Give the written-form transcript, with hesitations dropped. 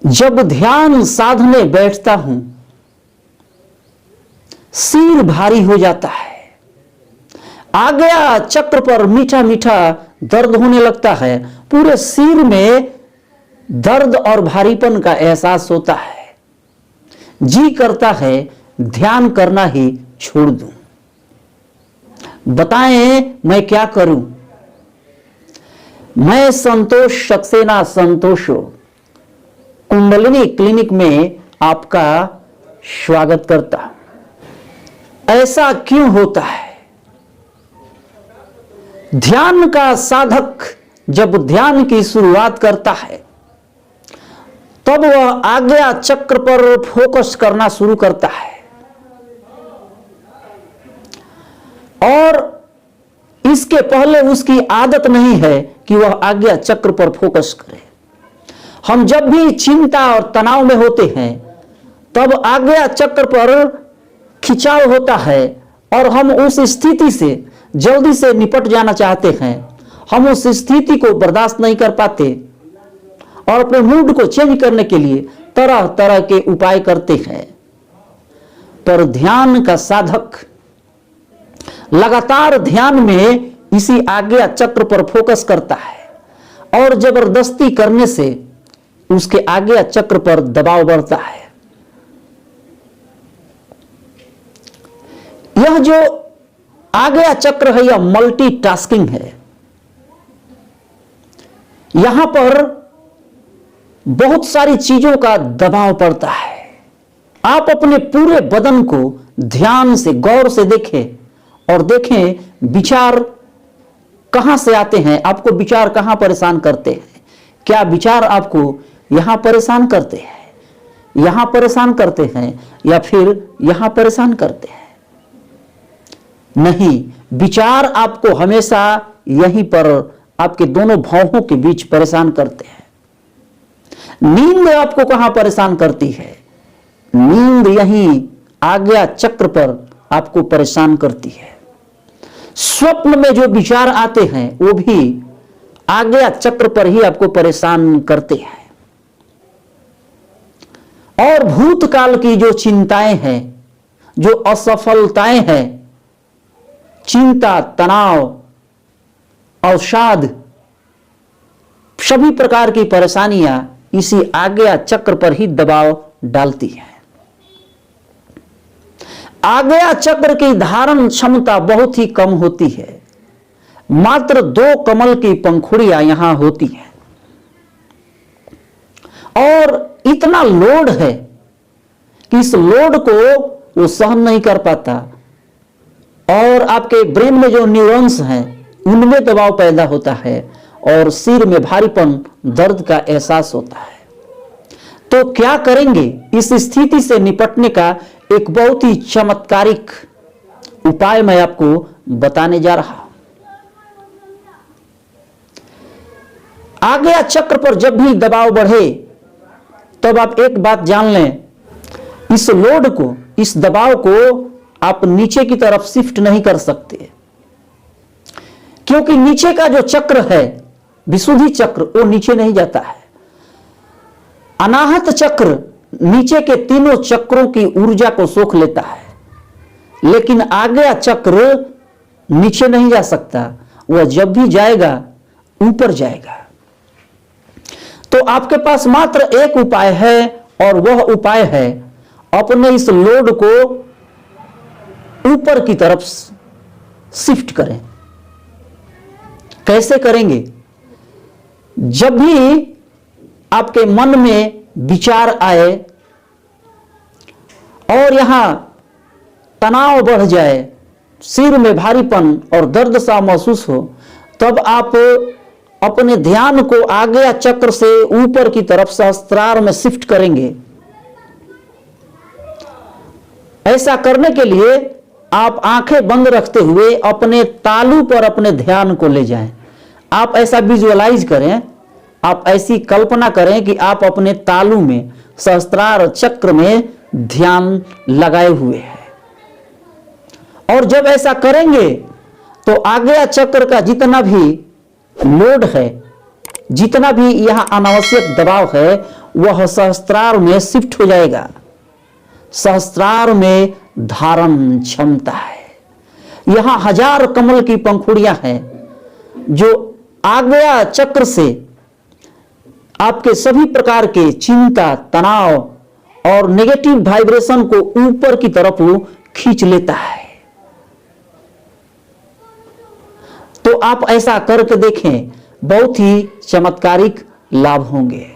जब ध्यान साधने बैठता हूं, सिर भारी हो जाता है। आ गया चक्र पर मीठा मीठा दर्द होने लगता है। पूरे सिर में दर्द और भारीपन का एहसास होता है। जी करता है ध्यान करना ही छोड़ दूं। बताएं मैं क्या करूं? मैं संतोष सक्सेना संतोषो कुंडलिनी क्लिनिक में आपका स्वागत करता हूं। ऐसा क्यों होता है? ध्यान का साधक जब ध्यान की शुरुआत करता है तब वह आज्ञा चक्र पर फोकस करना शुरू करता है और इसके पहले उसकी आदत नहीं है कि वह आज्ञा चक्र पर फोकस करे। हम जब भी चिंता और तनाव में होते हैं तब आज्ञा चक्र पर खिंचाव होता है और हम उस स्थिति से जल्दी से निपट जाना चाहते हैं। हम उस स्थिति को बर्दाश्त नहीं कर पाते और अपने मूड को चेंज करने के लिए तरह तरह के उपाय करते हैं। पर ध्यान का साधक लगातार ध्यान में इसी आज्ञा चक्र पर फोकस करता है और जबरदस्ती करने से उसके आज्ञा चक्र पर दबाव बढ़ता है। यह जो आज्ञा चक्र है यह मल्टीटास्किंग है। यहां पर बहुत सारी चीजों का दबाव पड़ता है। आप अपने पूरे बदन को ध्यान से गौर से देखें और देखें विचार कहां से आते हैं। आपको विचार कहां परेशान करते हैं? क्या विचार आपको यहां परेशान करते हैं, यहां परेशान करते हैं या फिर यहां परेशान करते हैं? नहीं, विचार आपको हमेशा यहीं पर आपके दोनों भौहों के बीच परेशान करते हैं। नींद आपको कहां परेशान करती है? नींद यहीं आज्ञा चक्र पर आपको परेशान करती है। स्वप्न में जो विचार आते हैं वो भी आज्ञा चक्र पर ही आपको परेशान करते हैं। और भूतकाल की जो चिंताएं हैं, जो असफलताएं हैं, चिंता, तनाव, अवसाद, सभी प्रकार की परेशानियां इसी आज्ञा चक्र पर ही दबाव डालती है। आज्ञा चक्र की धारण क्षमता बहुत ही कम होती है। मात्र 2 कमल की पंखुड़ियां यहां होती हैं और इतना लोड है कि इस लोड को वो सहन नहीं कर पाता और आपके ब्रेन में जो न्यूरॉन्स हैं उनमें दबाव पैदा होता है और सिर में भारीपन, दर्द का एहसास होता है। तो क्या करेंगे? इस स्थिति से निपटने का एक बहुत ही चमत्कारिक उपाय मैं आपको बताने जा रहा हूं। आज्ञा चक्र पर जब भी दबाव बढ़े तब आप एक बात जान लें, इस लोड को, इस दबाव को आप नीचे की तरफ शिफ्ट नहीं कर सकते, क्योंकि नीचे का जो चक्र है, विशुद्धि चक्र, वो नीचे नहीं जाता है। अनाहत चक्र नीचे के तीनों चक्रों की ऊर्जा को सोख लेता है, लेकिन आज्ञा चक्र नीचे नहीं जा सकता। वह जब भी जाएगा ऊपर जाएगा। तो आपके पास मात्र एक उपाय है और वह उपाय है अपने इस लोड को ऊपर की तरफ शिफ्ट करें। कैसे करेंगे? जब भी आपके मन में विचार आए और यहां तनाव बढ़ जाए, सिर में भारीपन और दर्द सा महसूस हो, तब आप अपने ध्यान को आज्ञा चक्र से ऊपर की तरफ सहस्त्रार में शिफ्ट करेंगे। ऐसा करने के लिए आप आंखें बंद रखते हुए अपने तालू पर अपने ध्यान को ले जाएं। आप ऐसा विजुअलाइज करें, आप ऐसी कल्पना करें कि आप अपने तालू में, सहस्त्रार चक्र में ध्यान लगाए हुए हैं। और जब ऐसा करेंगे तो आज्ञा चक्र का जितना भी लोड है, जितना भी यहां अनावश्यक दबाव है, वह सहस्त्रार में शिफ्ट हो जाएगा। सहस्त्रार में धारण क्षमता है। यहां 1000 कमल की पंखुड़ियां हैं जो आज्ञा चक्र से आपके सभी प्रकार के चिंता, तनाव और नेगेटिव वाइब्रेशन को ऊपर की तरफ खींच लेता है। तो आप ऐसा करके देखें, बहुत ही चमत्कारिक लाभ होंगे।